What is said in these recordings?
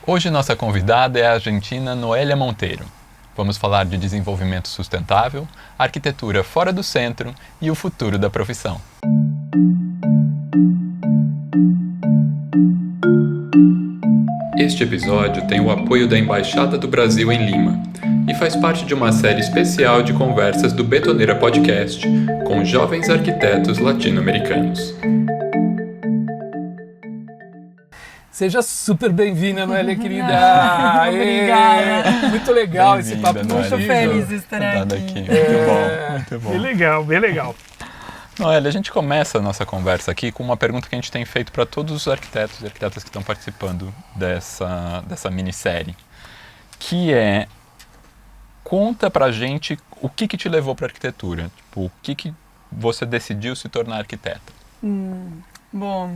Hoje nossa convidada é a argentina Noélia Monteiro. Vamos falar de desenvolvimento sustentável, arquitetura fora do centro e o futuro da profissão. Este episódio tem o apoio da Embaixada do Brasil em Lima e faz parte de uma série especial de conversas do Betoneira Podcast com jovens arquitetos latino-americanos. Seja super bem-vinda, Noélia, querida. Obrigada. Muito legal esse papo. Muito feliz de estar aqui. Muito bom. Bem legal, bem legal. Noélia, a gente começa a nossa conversa aqui com uma pergunta que a gente tem feito para todos os arquitetos e arquitetas que estão participando dessa minissérie, que é: conta pra gente o que te levou para arquitetura, tipo, o que você decidiu se tornar arquiteta. Bom,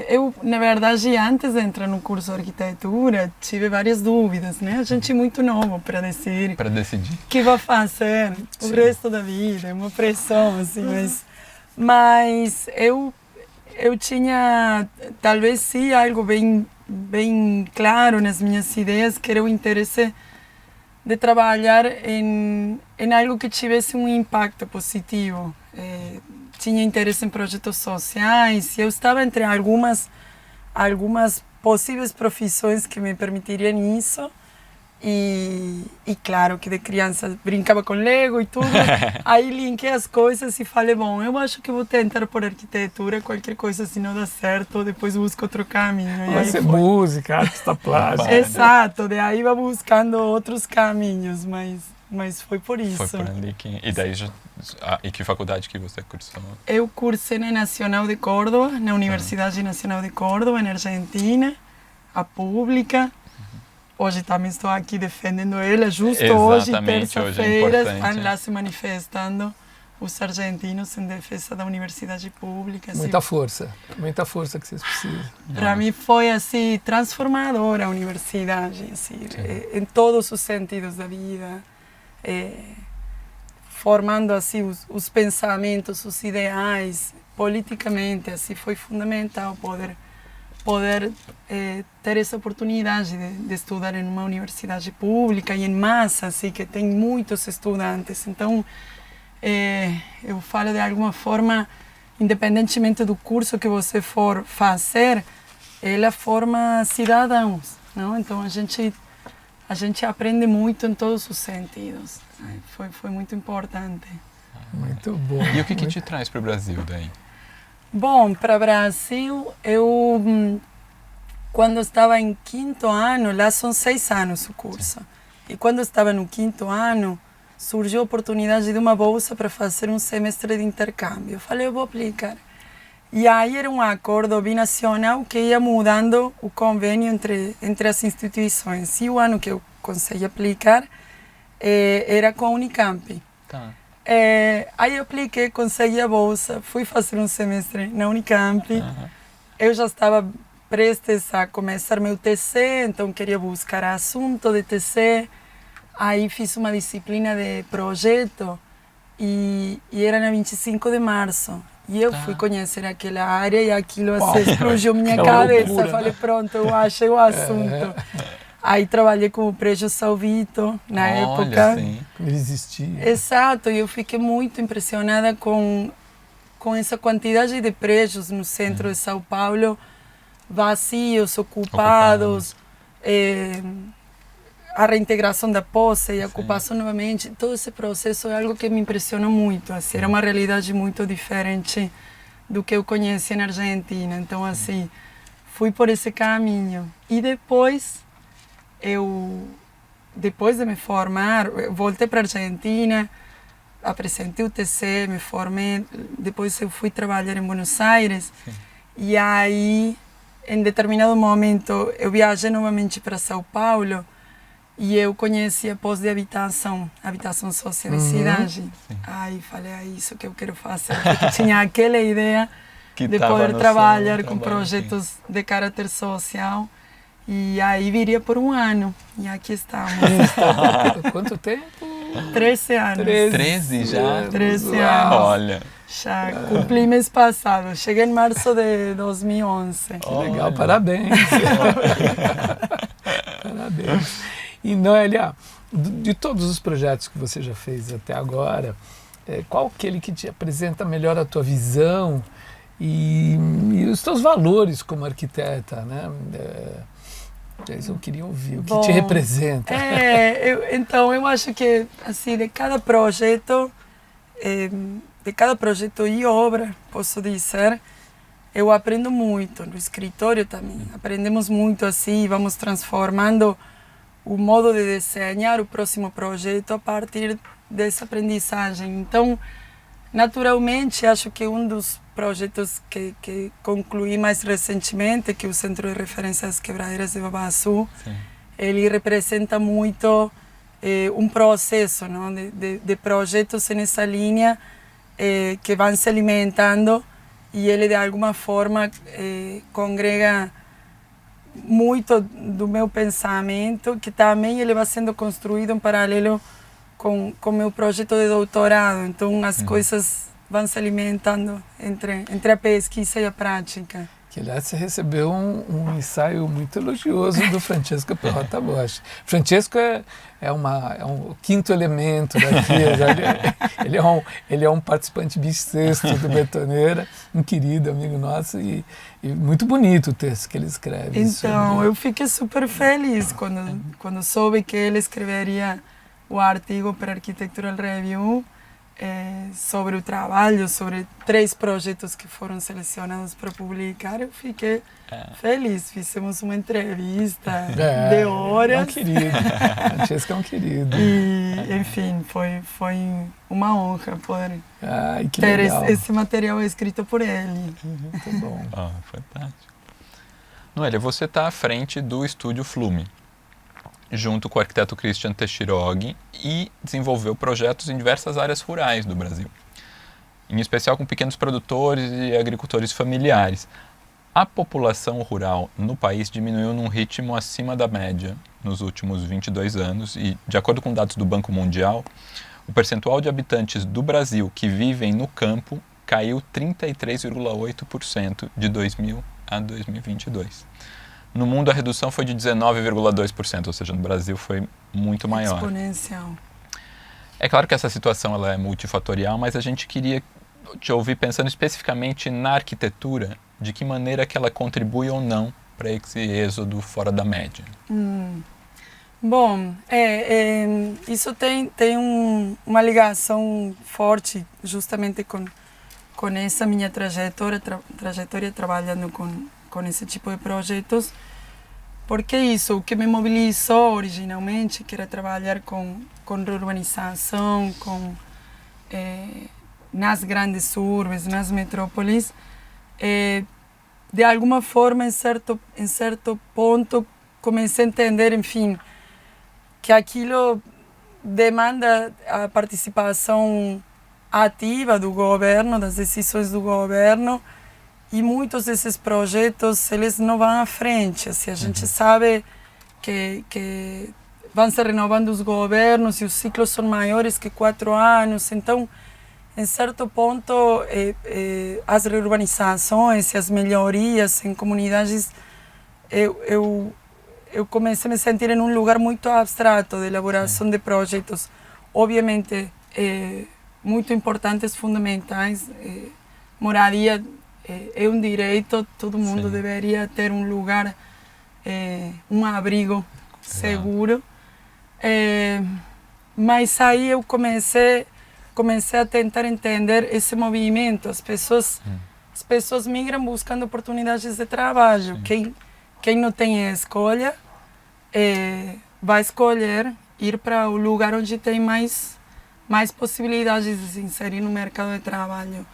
eu, na verdade, antes de entrar no curso de arquitetura, tive várias dúvidas, né? A gente é muito novo para decidir. Para decidir. O que vai fazer o resto da vida, é uma pressão, assim, mas eu tinha, talvez sim, algo bem claro nas minhas ideias, que era o interesse de trabalhar em algo que tivesse um impacto positivo. Tinha interesse em projetos sociais e eu estava entre algumas possíveis profissões que me permitiriam isso. E claro que de criança brincava com Lego e tudo. Aí linkei as coisas e falei, bom, eu acho que vou tentar por arquitetura, qualquer coisa se não dá certo, depois busco outro caminho. Vai ser música, artista plástico. Exato, daí vai buscando outros caminhos, mas foi por isso. Foi por ali que... E daí, e que faculdade que você cursou? Eu cursei na Nacional de Córdoba, na Universidade Nacional de Córdoba, na Argentina, a pública. Hoje também estou aqui defendendo ela, justo hoje, terça-feira, estão lá se manifestando os argentinos em defesa da universidade pública. Muita força que vocês precisam. Para mim foi assim transformadora a universidade, assim, em todos os sentidos da vida, formando assim os pensamentos, os ideais, politicamente, assim foi fundamental poder ter essa oportunidade de estudar em uma universidade pública e em massa, assim, que tem muitos estudantes. Então, eu falo de alguma forma, independentemente do curso que você for fazer, ela forma cidadãos, não? Então, a gente aprende muito em todos os sentidos. Foi muito importante. Muito bom. E o que te traz para o Brasil daí? Bom, para o Brasil, eu, quando estava em quinto ano, lá são 6 anos o curso, e quando estava no quinto ano, surgiu a oportunidade de uma bolsa para fazer um semestre de intercâmbio. Eu falei, eu vou aplicar. E aí era um acordo binacional que ia mudando o convênio entre as instituições. E o ano que eu consegui aplicar era com a Unicamp. Tá. Aí eu apliquei, consegui a bolsa, fui fazer um semestre na Unicamp. Eu já estava prestes a começar meu TC, então queria buscar assunto de TC. Aí fiz uma disciplina de projeto e era na 25 de março. E eu fui conhecer aquela área e aquilo assim, explodiu minha cabeça. Loucura, falei, pronto, eu achei o assunto. Aí trabalhei com o Prédio Salvito, na época. Sim. Ele existia. Exato, e eu fiquei muito impressionada com essa quantidade de prédios no centro de São Paulo, vazios, ocupados, a reintegração da posse e a ocupação novamente. Todo esse processo é algo que me impressionou muito. Assim, era uma realidade muito diferente do que eu conhecia na Argentina. Então, assim, fui por esse caminho. E depois de me formar, eu voltei para a Argentina, apresentei o TC, me formei, depois eu fui trabalhar em Buenos Aires. E aí, em determinado momento, eu viajei novamente para São Paulo e eu conheci a pós de habitação sociedade. Aí falei, é isso que eu quero fazer, porque tinha aquela ideia de poder trabalhar com projetos de caráter social. E aí viria por 1 ano. E aqui estamos. Quanto tempo? 13 anos. 13 já? 13 anos. Olha. Já cumpri mês passado. Cheguei em março de 2011. Que legal, parabéns. deles. E Noélia, de todos os projetos que você já fez até agora, qual aquele que te apresenta melhor a tua visão e os teus valores como arquiteta, né? Eu queria ouvir o que te representa. Então, eu acho que, assim, de cada projeto e obra, posso dizer, eu aprendo muito. No escritório também, aprendemos muito assim, vamos transformando o modo de desenhar o próximo projeto a partir dessa aprendizagem. Então, naturalmente, acho que um dos projetos que concluí mais recentemente, que é o Centro de Referência das Quebradeiras de Babaçu, ele representa muito um processo, não? De projetos nessa linha que vão se alimentando, e ele de alguma forma congrega muito do meu pensamento, que também ele vai sendo construído em paralelo com o meu projeto de doutorado. Então as coisas vão se alimentando entre a pesquisa e a prática. Que, aliás, você recebeu um ensaio muito elogioso do Francesco Perrotta Bosch. Francesco é um quinto elemento daqui. Ele é um participante bissexto do Betoneira, um querido amigo nosso, e muito bonito o texto que ele escreve. Então, eu fiquei super feliz quando soube que ele escreveria o artigo para Architectural Review, sobre o trabalho, sobre 3 projetos que foram selecionados para publicar. Eu fiquei feliz. Fizemos uma entrevista de horas. É um querido. Francesco é um querido. E, enfim, foi uma honra poder ter esse material escrito por ele. Muito bom. Fantástico. Noélia, você está à frente do Estúdio Flume, junto com o arquiteto Christian Teixeira, e desenvolveu projetos em diversas áreas rurais do Brasil, em especial com pequenos produtores e agricultores familiares. A população rural no país diminuiu num ritmo acima da média nos últimos 22 anos e, de acordo com dados do Banco Mundial, o percentual de habitantes do Brasil que vivem no campo caiu 33,8% de 2000 a 2022. No mundo, a redução foi de 19,2%, ou seja, no Brasil foi muito maior. Exponencial. É claro que essa situação ela é multifatorial, mas a gente queria te ouvir pensando especificamente na arquitetura, de que maneira que ela contribui ou não para esse êxodo fora da média. Bom, isso tem uma ligação forte justamente com essa minha trajetória trabalhando com esse tipo de projetos, porque isso, o que me mobilizou originalmente, que era trabalhar com urbanização, nas grandes urbes, nas metrópoles, de alguma forma, em certo ponto, comecei a entender, enfim, que aquilo demanda a participação ativa do governo, das decisões do governo, e muitos desses projetos eles não vão à frente. Assim, a gente sabe que vão se renovando os governos e os ciclos são maiores que 4 anos. Então, em certo ponto, as reurbanizações e as melhorias em comunidades, eu comecei a me sentir em um lugar muito abstrato de elaboração de projetos, obviamente muito importantes, fundamentais. Moradia é um direito, todo mundo deveria ter um lugar, um abrigo seguro. Mas aí eu comecei a tentar entender esse movimento. As pessoas migram buscando oportunidades de trabalho. Quem não tem escolha vai escolher ir para o lugar onde tem mais possibilidades de se inserir no mercado de trabalho.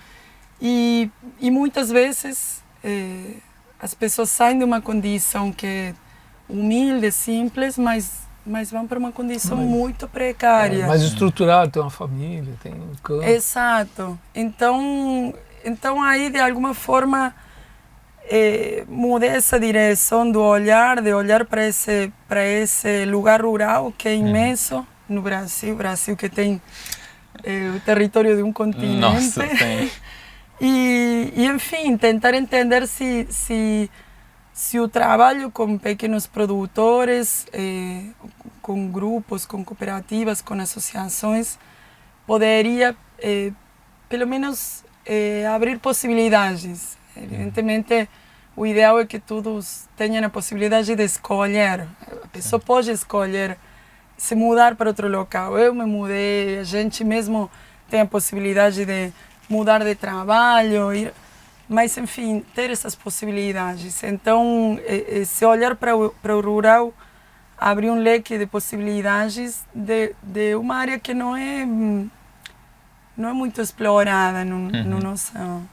E muitas vezes as pessoas saem de uma condição que é humilde, simples, mas vão para uma condição muito precária. Mais estruturada, tem uma família, tem um campo. Exato. Então aí, de alguma forma, mudei essa direção de olhar para esse lugar rural que é imenso no Brasil que tem o território de um continente. Nossa, tem. E enfim, tentar entender se se o trabalho com pequenos produtores, com grupos, com cooperativas, com associações, poderia, pelo menos, abrir possibilidades. Evidentemente, o ideal é que todos tenham a possibilidade de escolher. A pessoa pode escolher se mudar para outro local. Eu me mudei, a gente mesmo tem a possibilidade de mudar de trabalho, mas, enfim, ter essas possibilidades. Então, se olhar para o rural, abre um leque de possibilidades de uma área que não é muito explorada na nossa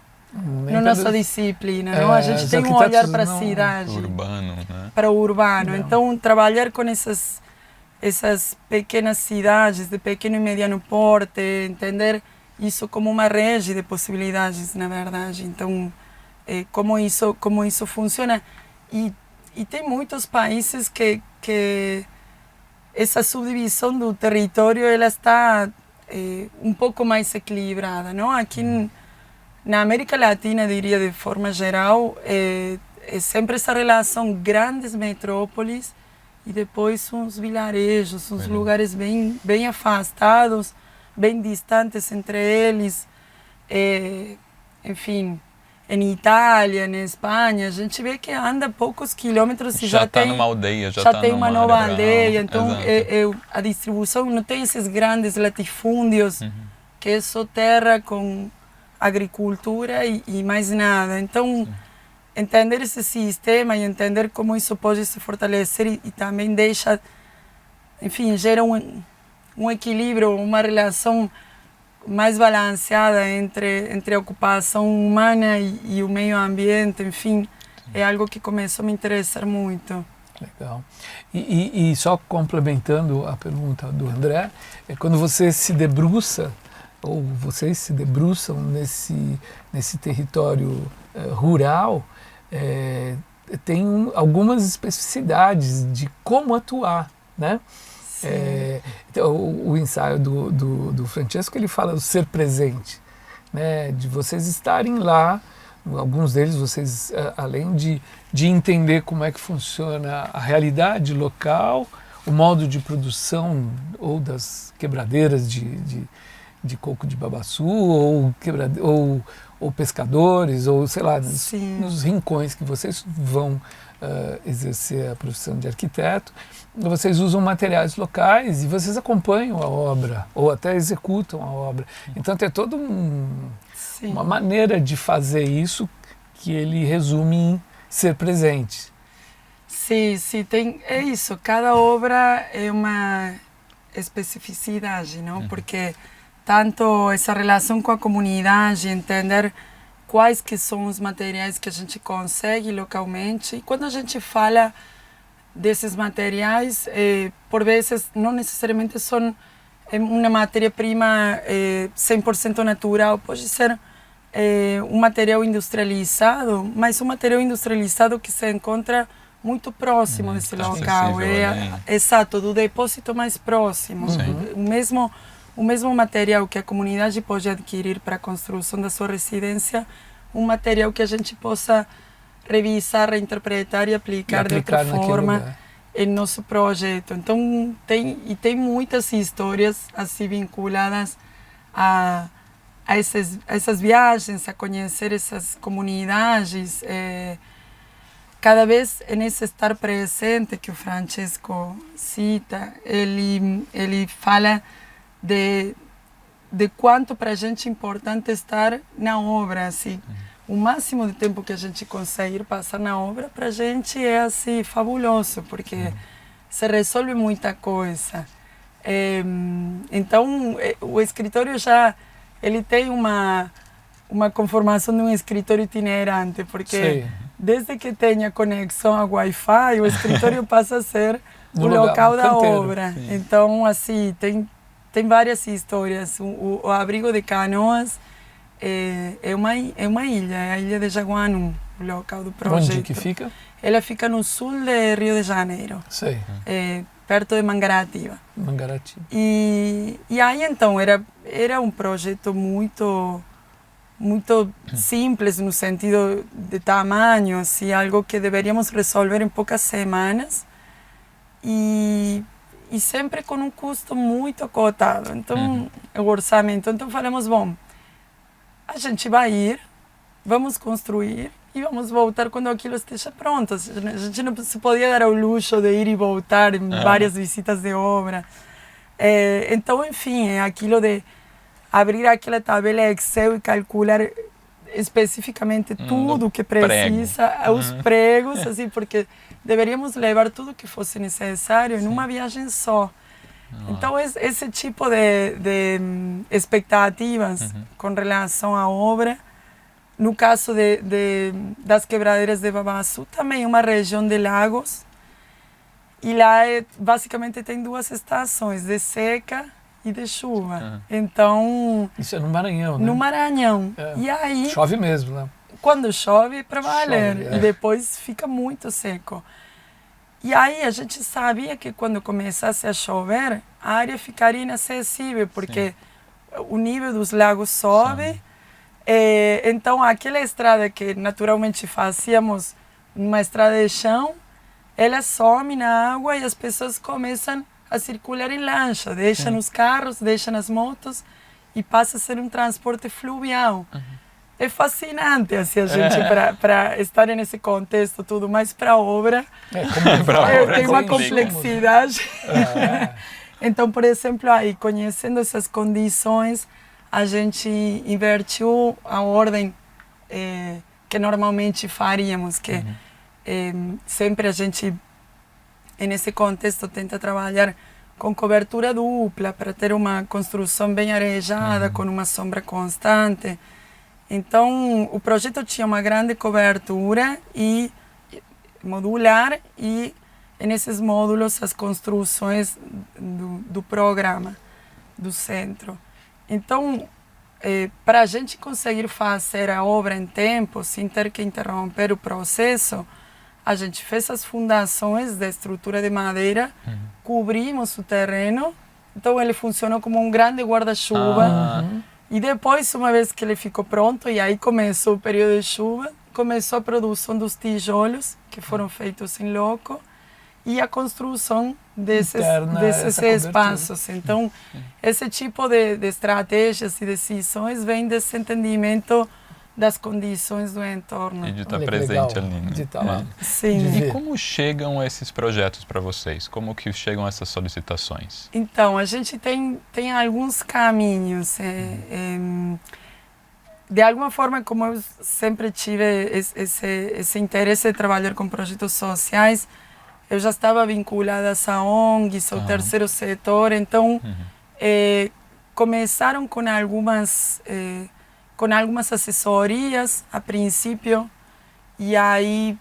disciplina. Não? A gente tem um olhar para a cidade, urbano, né? para o urbano. Então, trabalhar com essas pequenas cidades de pequeno e mediano porte, entender isso como uma rede de possibilidades, na verdade. Então, como isso funciona. E tem muitos países que essa subdivisão do território ela está um pouco mais equilibrada, não? Aqui na América Latina, diria de forma geral, é sempre essa relação grandes metrópoles e depois uns vilarejos, uns lugares bem afastados, bem distantes entre eles. Enfim, em Itália, na Espanha, a gente vê que anda poucos quilômetros e já tem numa aldeia, já tem uma nova aldeia. Então, a a distribuição não tem esses grandes latifúndios, que é só terra com agricultura e mais nada. Então, entender esse sistema e entender como isso pode se fortalecer e também deixa, enfim, gera um equilíbrio, uma relação mais balanceada entre a ocupação humana e o meio ambiente, enfim, é algo que começou a me interessar muito. Legal. E só complementando a pergunta do André, quando você se debruça, ou vocês se debruçam nesse território rural, tem algumas especificidades de como atuar, né? Então, o ensaio do Francesco, ele fala do ser presente, né? De vocês estarem lá, alguns deles vocês, além de entender como é que funciona a realidade local, o modo de produção ou das quebradeiras de coco de babaçu, ou pescadores, ou sei lá, nos rincões que vocês vão exercer a profissão de arquiteto, vocês usam materiais locais e vocês acompanham a obra, ou até executam a obra. Então tem toda uma maneira de fazer isso que ele resume em ser presente. Sim, é isso. Cada obra é uma especificidade, não? Porque tanto essa relação com a comunidade, entender quais que são os materiais que a gente consegue localmente. E quando a gente fala desses materiais, por vezes não necessariamente são uma matéria-prima 100% natural, pode ser um material industrializado, mas um material industrializado que se encontra muito próximo desse local. Exato, do depósito mais próximo. O mesmo material que a comunidade pode adquirir para a construção da sua residência, um material que a gente possa revisar, reinterpretar e aplicar de outra forma em nosso projeto. Então, tem muitas histórias assim vinculadas a essas viagens, a conhecer essas comunidades. Cada vez nesse estar presente que o Francesco cita, ele fala de quanto para a gente é importante estar na obra, assim. O máximo de tempo que a gente conseguir passar na obra, para a gente é assim, fabuloso, porque se resolve muita coisa. Então, o escritório ele tem uma conformação de um escritório itinerante, porque desde que tenha conexão a Wi-Fi, o escritório passa a ser o local da obra. Então, assim, tem várias histórias. O abrigo de Canoas é uma ilha, é a ilha de Jaguanum, o local do projeto. Onde que fica? Ela fica no sul de Rio de Janeiro, perto de Mangaratiba. Mangaratiba. E aí, então, era um projeto muito muito simples no sentido de tamanho, assim, algo que deveríamos resolver em poucas semanas e sempre com um custo muito acotado. Então, o orçamento. Então, falamos, bom, a gente vai ir, vamos construir e vamos voltar quando aquilo esteja pronto. A gente não se podia dar ao luxo de ir e voltar em várias visitas de obra. Então, enfim, é aquilo de abrir aquela tabela Excel e calcular especificamente tudo o que precisa, os pregos, assim, porque deveríamos levar tudo que fosse necessário em uma viagem só. Então, esse tipo de expectativas com relação à obra, no caso das quebradeiras de Babaçu, também é uma região de lagos, e lá basicamente tem duas estações, de seca e de chuva. Então... Isso é no Maranhão, né? No Maranhão. E aí... Chove mesmo, né? Quando chove, para valer. Chove, E depois fica muito seco. E aí a gente sabia que quando começasse a chover, a área ficaria inacessível, porque o nível dos lagos sobe. Então, aquela estrada que naturalmente fazíamos, uma estrada de chão, ela some na água e as pessoas começam a circular em lancha, deixam os carros, deixam as motos e passa a ser um transporte fluvial. É fascinante assim, a gente para estar nesse contexto tudo, mas para a obra tem uma complexidade. Então, por exemplo, aí conhecendo essas condições, a gente invertiu a ordem que normalmente faríamos, que sempre a gente nesse contexto tenta trabalhar com cobertura dupla para ter uma construção bem arejada, com uma sombra constante. Então, o projeto tinha uma grande cobertura e modular e nesses módulos as construções do programa, do centro. Então, para a gente conseguir fazer a obra em tempo, sem ter que interromper o processo, a gente fez as fundações da estrutura de madeira, cobrimos o terreno, então ele funcionou como um grande guarda-chuva. E depois, uma vez que ele ficou pronto, e aí começou o período de chuva, começou a produção dos tijolos, que foram feitos em loco, e a construção desses espaços. Então, esse tipo de estratégias e decisões vem desse entendimento das condições do entorno. E de estar presente ali. Né? De estar lá. Sim. E como chegam esses projetos para vocês? Como que chegam essas solicitações? Então, a gente tem alguns caminhos. De alguma forma, como eu sempre tive esse interesse de trabalhar com projetos sociais, eu já estava vinculada a essa ONG, ao terceiro setor, então começaram com algumas assessorias a princípio, e aí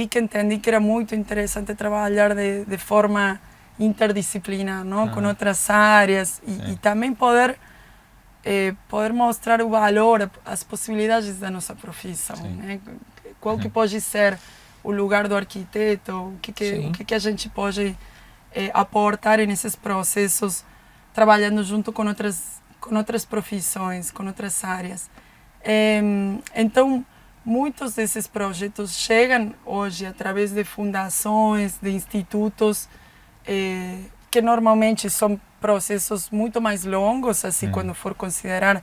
que entendi que era muito interessante trabalhar de forma interdisciplinar, não? Com outras áreas e também poder mostrar o valor, as possibilidades da nossa profissão, né? Qual que pode ser o lugar do arquiteto, o que a gente pode aportar nesses processos, trabalhando junto com outras profissões, com outras áreas. Então, muitos desses projetos chegam hoje através de fundações, de institutos, que normalmente são processos muito mais longos, assim, quando for considerar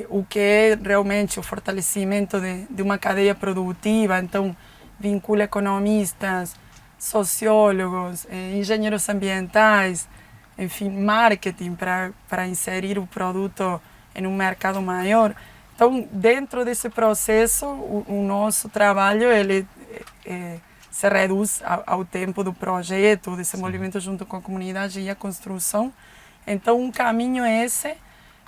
o que é realmente o fortalecimento de uma cadeia produtiva. Então, vincula economistas, sociólogos, engenheiros ambientais, enfim, marketing para inserir o produto em um mercado maior. Então, dentro desse processo, o nosso trabalho ele se reduz ao tempo do projeto, o desenvolvimento junto com a comunidade e a construção. Então, um caminho é esse,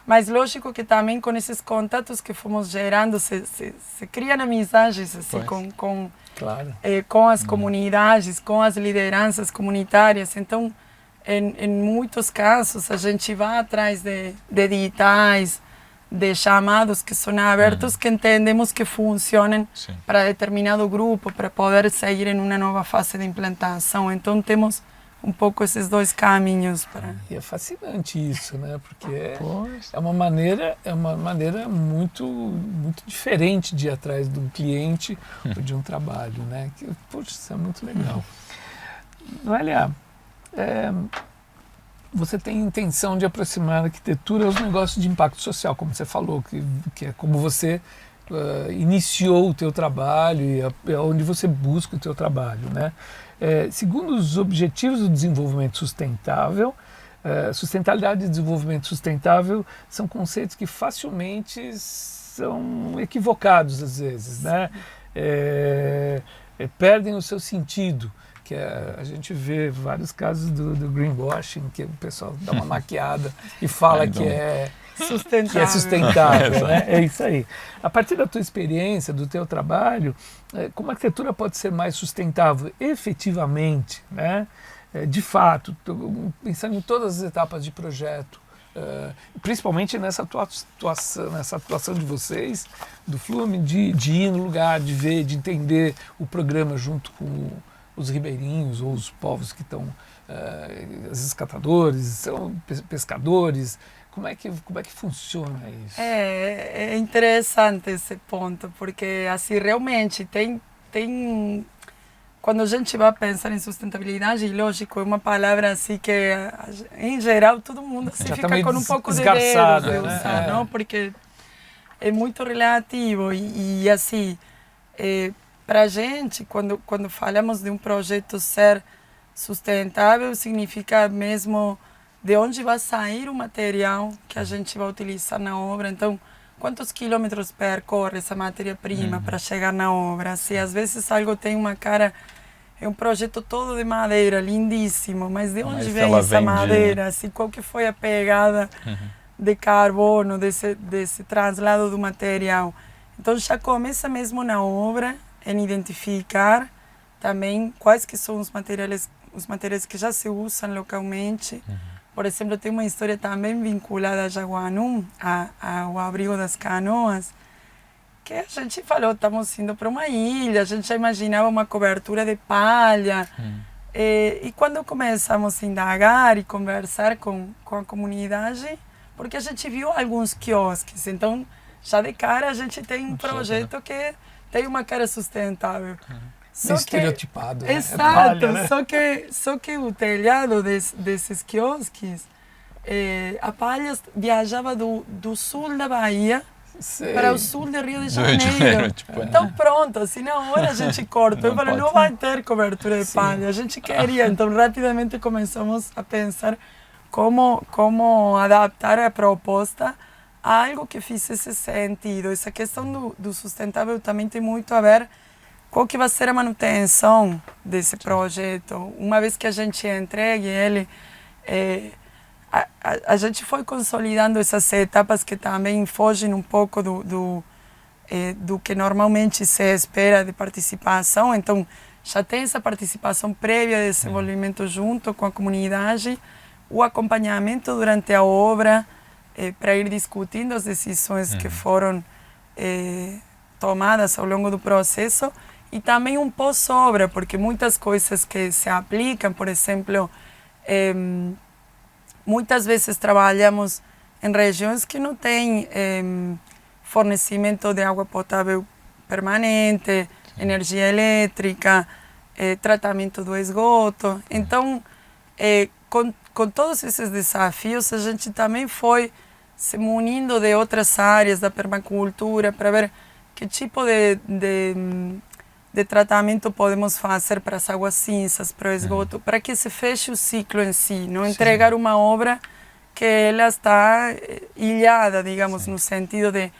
mas lógico que também com esses contatos que fomos gerando, se criam amizades assim, com as comunidades, com as lideranças comunitárias. Então, em muitos casos, a gente vai atrás de editais, de chamados que são abertos, que entendemos que funcionam para determinado grupo, para poder seguir em uma nova fase de implantação. Então, temos um pouco esses dois caminhos para. E é fascinante isso, né? Porque é uma maneira muito diferente de ir atrás de um cliente ou de um trabalho, né? Que, poxa, isso é muito legal. Noélia, você tem intenção de aproximar a arquitetura aos negócios de impacto social, como você falou, que é como você iniciou o teu trabalho e é onde você busca o teu trabalho, né? Segundo os Objetivos do Desenvolvimento Sustentável, sustentabilidade e desenvolvimento sustentável são conceitos que facilmente são equivocados às vezes, né? Perdem o seu sentido. Que a gente vê vários casos do greenwashing, que o pessoal dá uma maquiada e fala que é sustentável, né? É isso aí. A partir da tua experiência, do teu trabalho, como a arquitetura pode ser mais sustentável efetivamente, né? De fato, pensando em todas as etapas de projeto, principalmente nessa atuação de vocês, do Flume, de ir no lugar, de ver, de entender o programa junto com os ribeirinhos ou os povos que estão, os catadores, são pescadores. Como é que funciona isso? É interessante esse ponto, porque assim realmente tem quando a gente vai pensar em sustentabilidade, lógico, é uma palavra assim que em geral todo mundo assim, fica com um pouco de medo de usar, né? Não? Porque é muito relativo e assim, para a gente, quando falamos de um projeto ser sustentável, significa mesmo de onde vai sair o material que a gente vai utilizar na obra. Então, quantos quilômetros percorre essa matéria-prima para chegar na obra? Se às vezes algo tem uma cara, é um projeto todo de madeira, lindíssimo, mas de onde vem essa madeira? Assim, qual que foi a pegada de carbono, desse traslado do material? Então, já começa mesmo na obra em identificar também quais que são os materiais que já se usam localmente. Por exemplo, tem uma história também vinculada a Jaguanum, ao abrigo das canoas, que a gente falou, estamos indo para uma ilha, a gente já imaginava uma cobertura de palha. E quando começamos a indagar e conversar com a comunidade, porque a gente viu alguns quiosques, então já de cara a gente tem um projeto que tem uma cara sustentável. Estereotipado, né? Exato, Palha, né? só que o telhado desses quiosques, a palha viajava do sul da Bahia para o sul de Rio de Janeiro. Então pronto, assim na hora a gente cortou. Eu falei, não vai ter cobertura de palha. A gente queria, então rapidamente começamos a pensar como adaptar a proposta a algo que fizesse sentido. Essa questão do sustentável também tem muito a ver qual que vai ser a manutenção desse projeto. Uma vez que a gente entregue ele, a gente foi consolidando essas etapas que também fogem um pouco do que normalmente se espera de participação. Então, já tem essa participação prévia de desenvolvimento junto com a comunidade, o acompanhamento durante a obra, para ir discutindo as decisões que foram tomadas ao longo do processo, e também um pós-obra, porque muitas coisas que se aplicam, por exemplo, muitas vezes trabalhamos em regiões que não têm fornecimento de água potável permanente, energia elétrica, tratamento do esgoto. Então, com todos esses desafios, a gente também foi se munindo de outras áreas da permacultura para ver que tipo de tratamento podemos fazer para as águas cinzas, para o esgoto, para que se feche o ciclo em si, não entregar uma obra que ela está ilhada, digamos, no sentido de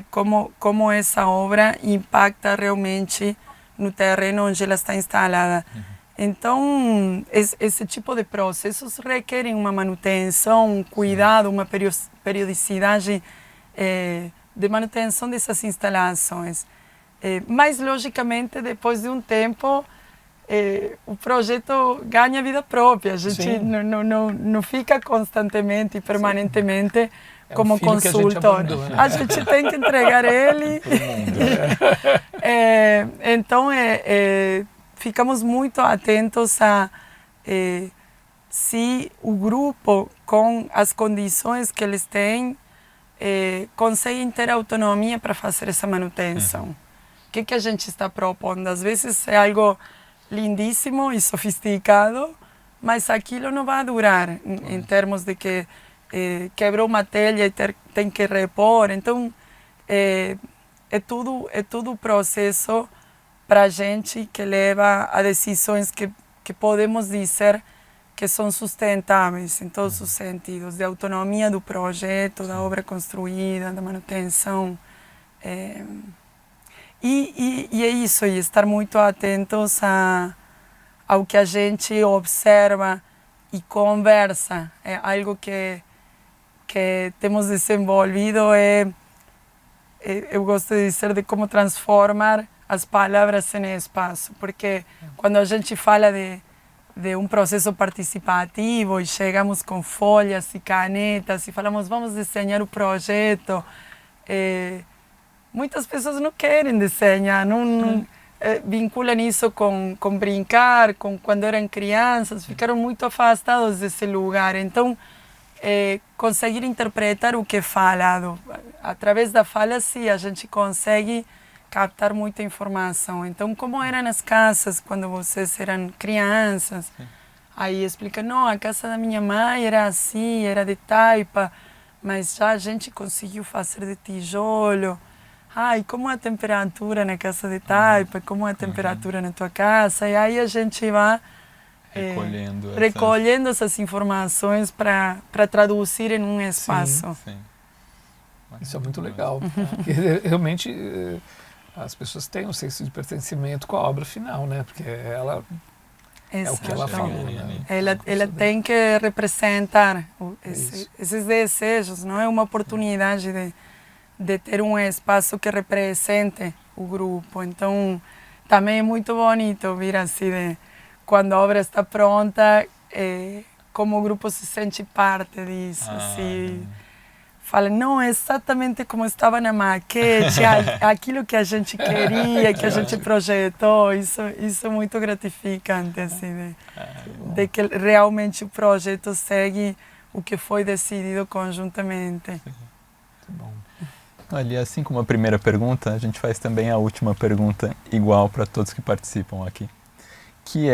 como essa obra impacta realmente no terreno onde ela está instalada. Então, esse tipo de processos requerem uma manutenção, um cuidado, uma periodicidade de manutenção dessas instalações. Mas, logicamente, depois de um tempo, o projeto ganha vida própria. A gente não fica constantemente e permanentemente como consultor. A gente tem que entregar ele. Então, ficamos muito atentos a se o grupo, com as condições que eles têm, conseguem ter autonomia para fazer essa manutenção. O que a gente está propondo? Às vezes é algo lindíssimo e sofisticado, mas aquilo não vai durar em termos de que quebrou uma telha e tem que repor. Então, é tudo processo para a gente que leva a decisões que podemos dizer que são sustentáveis em todos os sentidos, de autonomia do projeto, da obra construída, da manutenção. E é isso, e estar muito atentos ao que a gente observa e conversa. É algo que temos desenvolvido, eu gosto de dizer, de como transformar as palavras em espaço, porque quando a gente fala de um processo participativo e chegamos com folhas e canetas e falamos, vamos desenhar o projeto, muitas pessoas não querem desenhar, não vinculam isso com brincar, com quando eram crianças, ficaram muito afastados desse lugar. Então, conseguir interpretar o que é falado, através da fala, sim, a gente consegue captar muita informação. Então, como eram as casas quando vocês eram crianças? Aí explica, não, a casa da minha mãe era assim, era de taipa, mas já a gente conseguiu fazer de tijolo. E como é a temperatura na casa de taipa, como é a temperatura na tua casa? E aí a gente vai recolhendo essas informações para traduzir em um espaço. Sim. Isso é muito legal. Porque realmente as pessoas têm um senso de pertencimento com a obra final, né? Porque ela é o que ela falou. Né? Ela tem que representar esses desejos, não é uma oportunidade de ter um espaço que represente o grupo. Então, também é muito bonito vir assim, quando a obra está pronta, como o grupo se sente parte disso. Assim, fala, não, é exatamente como estava na maquete, aquilo que a gente queria, que a gente projetou. Isso é muito gratificante, assim, de que realmente o projeto segue o que foi decidido conjuntamente. Muito bom. Ali, assim como a primeira pergunta, a gente faz também a última pergunta igual para todos que participam aqui, que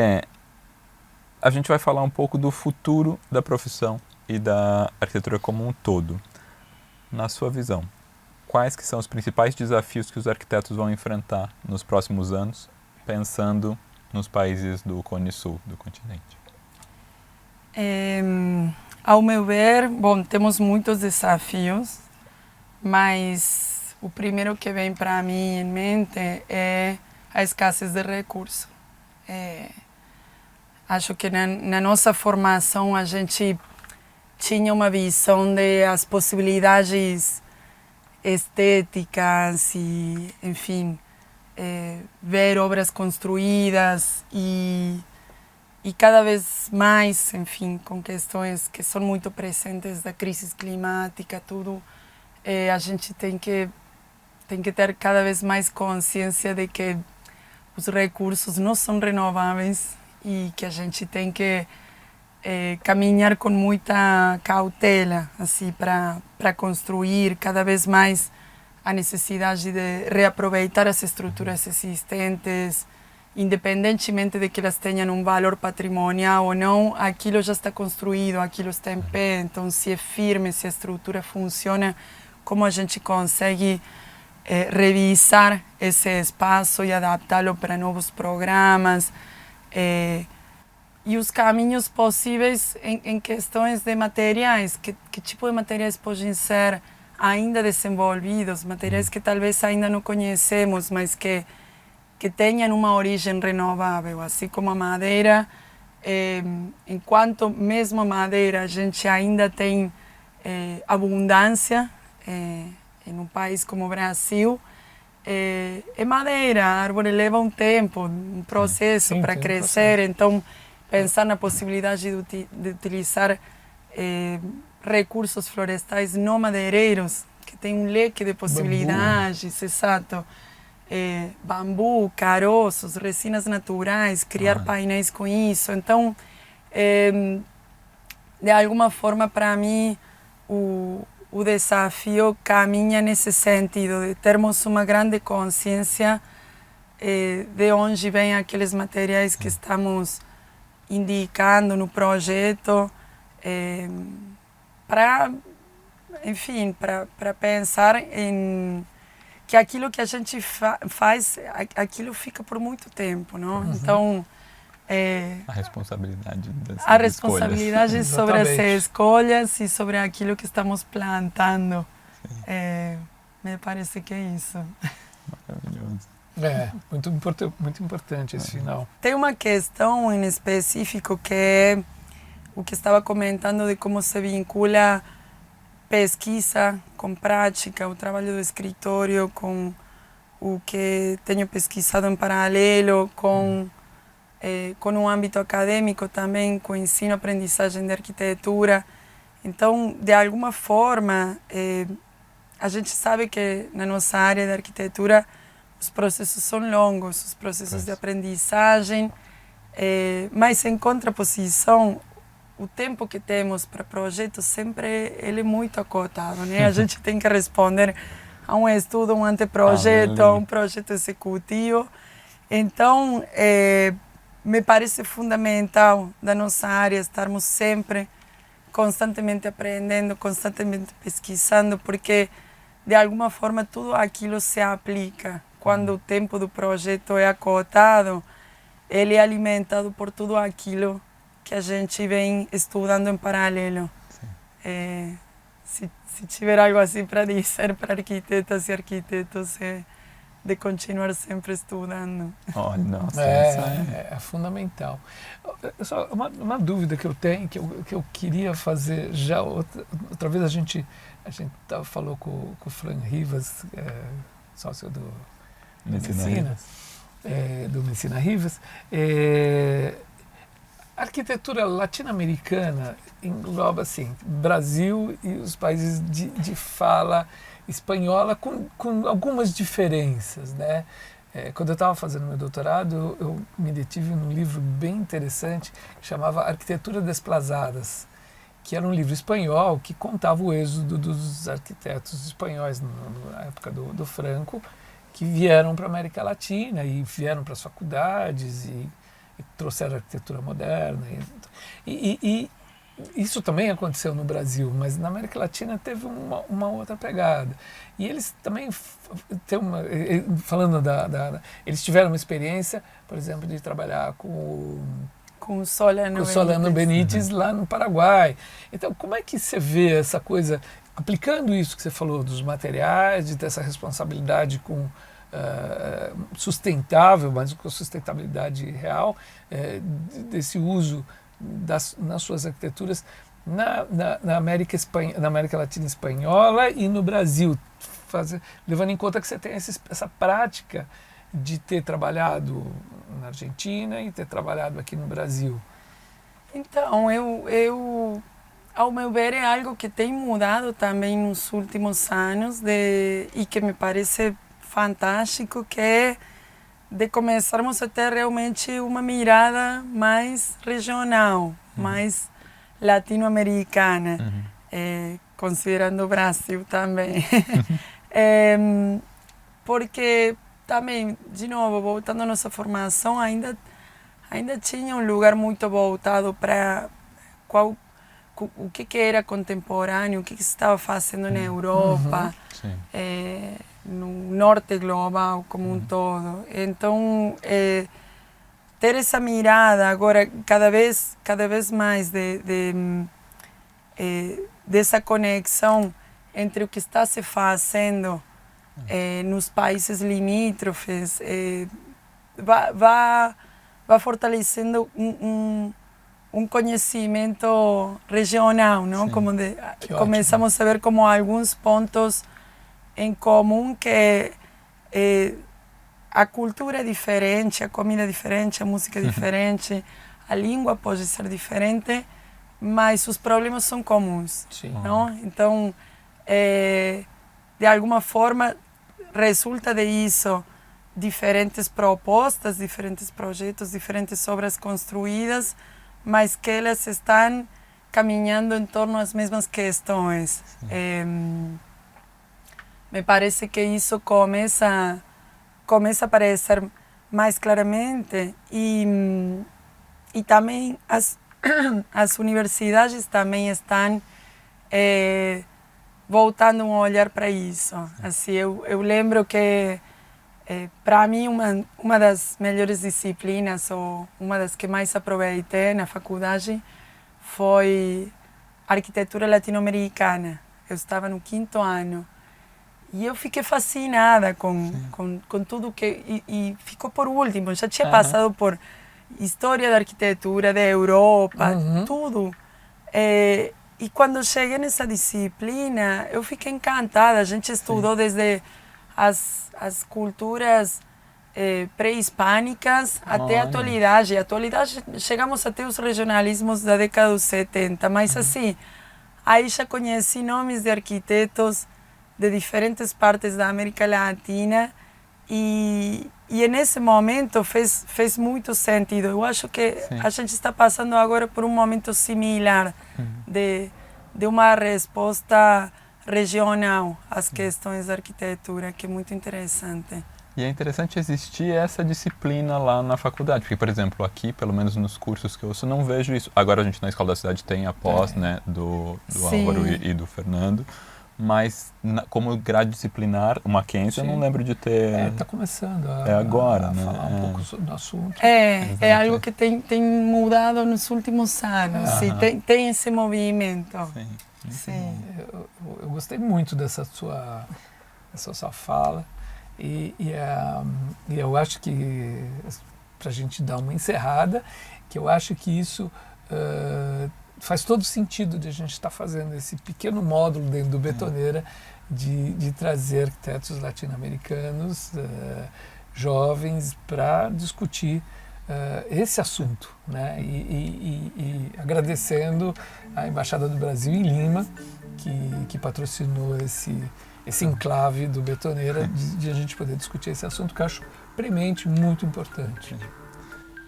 a gente vai falar um pouco do futuro da profissão e da arquitetura como um todo. Na sua visão, quais que são os principais desafios que os arquitetos vão enfrentar nos próximos anos, pensando nos países do Cone Sul, do continente? Ao meu ver, bom, temos muitos desafios, mas o primeiro que vem para mim em mente é a escassez de recursos. Acho que na nossa formação a gente tinha uma visão de as possibilidades estéticas e, enfim, ver obras construídas e cada vez mais, enfim, com questões que são muito presentes da crise climática, tudo, a gente tem que ter cada vez mais consciência de que os recursos não são renováveis e que a gente tem que caminhar com muita cautela, assim, para construir cada vez mais a necessidade de reaproveitar as estruturas existentes, independentemente de que elas tenham um valor patrimonial ou não, aquilo já está construído, aquilo está em pé, então se é firme, se a estrutura funciona, como a gente consegue revisar esse espaço e adaptá-lo para novos programas, e os caminhos possíveis em questões de materiais, que tipo de materiais podem ser ainda desenvolvidos, materiais que talvez ainda não conhecemos, mas que tenham uma origem renovável, assim como a madeira, enquanto mesmo a madeira a gente ainda tem abundância em um país como o Brasil, é madeira, a árvore leva um tempo, um processo para crescer, então pensar na possibilidade de utilizar recursos florestais não madeireiros, que tem um leque de possibilidades, exato. Bambu, caroços, resinas naturais, criar painéis com isso. Então, De alguma forma, para mim, o desafio caminha nesse sentido, de termos uma grande consciência de onde vêm aqueles materiais que estamos indicando no projeto, para, enfim, para pensar em que aquilo que a gente faz, aquilo fica por muito tempo, não? Então, a responsabilidade das a responsabilidade escolhas. sobre essas escolhas e sobre aquilo que estamos plantando. Me parece que é isso. Maravilhoso. Muito importante esse final. Tem uma questão em específico que é o que estava comentando de como se vincula pesquisa com prática, o trabalho do escritório com o que tenho pesquisado em paralelo, com um âmbito acadêmico também, com ensino, aprendizagem de arquitetura. Então, de alguma forma, a gente sabe que na nossa área de arquitetura os processos são longos, os processos de aprendizagem, mas em contraposição, o tempo que temos para projetos sempre ele é muito acotado, né? A gente tem que responder a um estudo, um anteprojeto, a um projeto executivo. Então, me parece fundamental da nossa área estarmos sempre constantemente aprendendo, constantemente pesquisando, porque de alguma forma tudo aquilo se aplica. Quando o tempo do projeto é acotado, ele é alimentado por tudo aquilo que a gente vem estudando em paralelo. Se tiver algo assim para dizer para arquitetas e arquitetos, de continuar sempre estudando. Olha, nossa, é fundamental. Só uma dúvida que eu tenho, que eu queria fazer já outra vez, a gente falou com o Fran Rivas, sócio do Medicina, do Medicina Rivas. A arquitetura latino-americana engloba assim, Brasil e os países de fala espanhola com algumas diferenças, né? Quando eu estava fazendo meu doutorado, eu me detive num livro bem interessante que chamava Arquitetura Desplazadas, que era um livro espanhol que contava o êxodo dos arquitetos espanhóis na época do Franco, que vieram para a América Latina e vieram para as faculdades e trouxeram a arquitetura moderna. E isso também aconteceu no Brasil, mas na América Latina teve uma outra pegada. E eles também têm eles tiveram uma experiência, por exemplo, de trabalhar com o Solano Benítez lá no Paraguai. Então, como é que você vê essa coisa, aplicando isso que você falou dos materiais, de ter essa responsabilidade com sustentável, mas com sustentabilidade real, desse uso nas suas arquiteturas na América Latina espanhola e no Brasil, levando em conta que você tem essa prática de ter trabalhado na Argentina e ter trabalhado aqui no Brasil. Então, eu ao meu ver, é algo que tem mudado também nos últimos anos e que me parece fantástico, que é de começarmos a ter realmente uma mirada mais regional, mais latino-americana, considerando o Brasil também. Porque também, de novo, voltando à nossa formação, ainda tinha um lugar muito voltado para o que era contemporâneo, o que se estava fazendo na Europa, no norte global como um todo. Então, ter essa mirada agora cada vez mais dessa conexão entre o que está se fazendo nos países limítrofes, vai fortalecendo um conhecimento regional, não? Como começamos a ver como alguns pontos em comum, que a cultura é diferente, a comida é diferente, a música é diferente, a língua pode ser diferente, mas os problemas são comuns, não? Então, de alguma forma, resulta disso diferentes propostas, diferentes projetos, diferentes obras construídas, mas que elas estão caminhando em torno às mesmas questões. Me parece que isso começa a aparecer mais claramente e também as universidades também estão voltando um olhar para isso. Assim, eu lembro que para mim uma das melhores disciplinas ou uma das que mais aproveitei na faculdade foi arquitetura latino-americana. Eu estava no 5º ano e eu fiquei fascinada com tudo que e ficou por último. Já tinha passado por história da arquitetura da Europa, tudo. E quando cheguei nessa disciplina, eu fiquei encantada. A gente estudou desde as culturas pré-hispânicas até a atualidade. Chegamos até os regionalismos da década dos 70, mas assim, aí já conheci nomes de arquitetos de diferentes partes da América Latina e nesse momento fez muito sentido. Eu acho que a gente está passando agora por um momento similar de uma resposta regional às questões da arquitetura, que é muito interessante. E é interessante existir essa disciplina lá na faculdade, porque, por exemplo, aqui, pelo menos nos cursos que eu ouço, não vejo isso. Agora a gente na Escola da Cidade tem a pós, né, do Álvaro e do Fernando, mas como grade disciplinar, o Mackenzie, eu não lembro de ter... Está começando agora, a né? falar um pouco sobre o assunto. É algo que tem mudado nos últimos anos, tem esse movimento. Sim. Eu gostei muito dessa sua fala e eu acho que, para a gente dar uma encerrada, que eu acho que isso faz todo sentido de a gente estar fazendo esse pequeno módulo dentro do Betoneira de trazer arquitetos latino-americanos jovens para discutir esse assunto, né? E agradecendo a Embaixada do Brasil em Lima, que patrocinou esse enclave do Betoneira de a gente poder discutir esse assunto, que eu acho premente muito importante.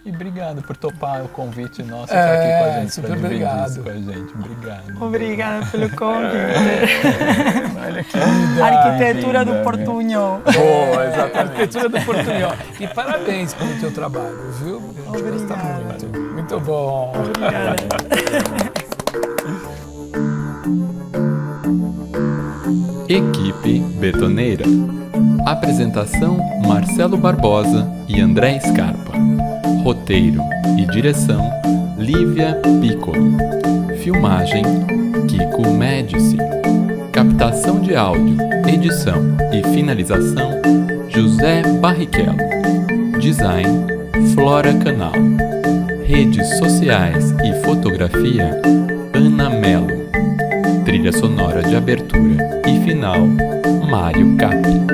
E obrigado por topar o convite nosso estar aqui com a gente, para dividir isso com a gente. Obrigado. Obrigada pelo convite. Olha que Arquitetura do Portunhol. Boa, exatamente. Arquitetura do Portunhol. E parabéns pelo teu trabalho, viu? A gente gosta muito. Muito bom. Obrigada. Equipe Betoneira. Apresentação: Marcelo Barbosa e André Scarpa. Roteiro e direção: Lívia Piccolo. Filmagem: Kiko Médici. Captação de áudio, edição e finalização: José Barrichello. Design: Flora Canal. Redes sociais e fotografia: Ana Mello. Trilha sonora de abertura e final: Mário Cappi.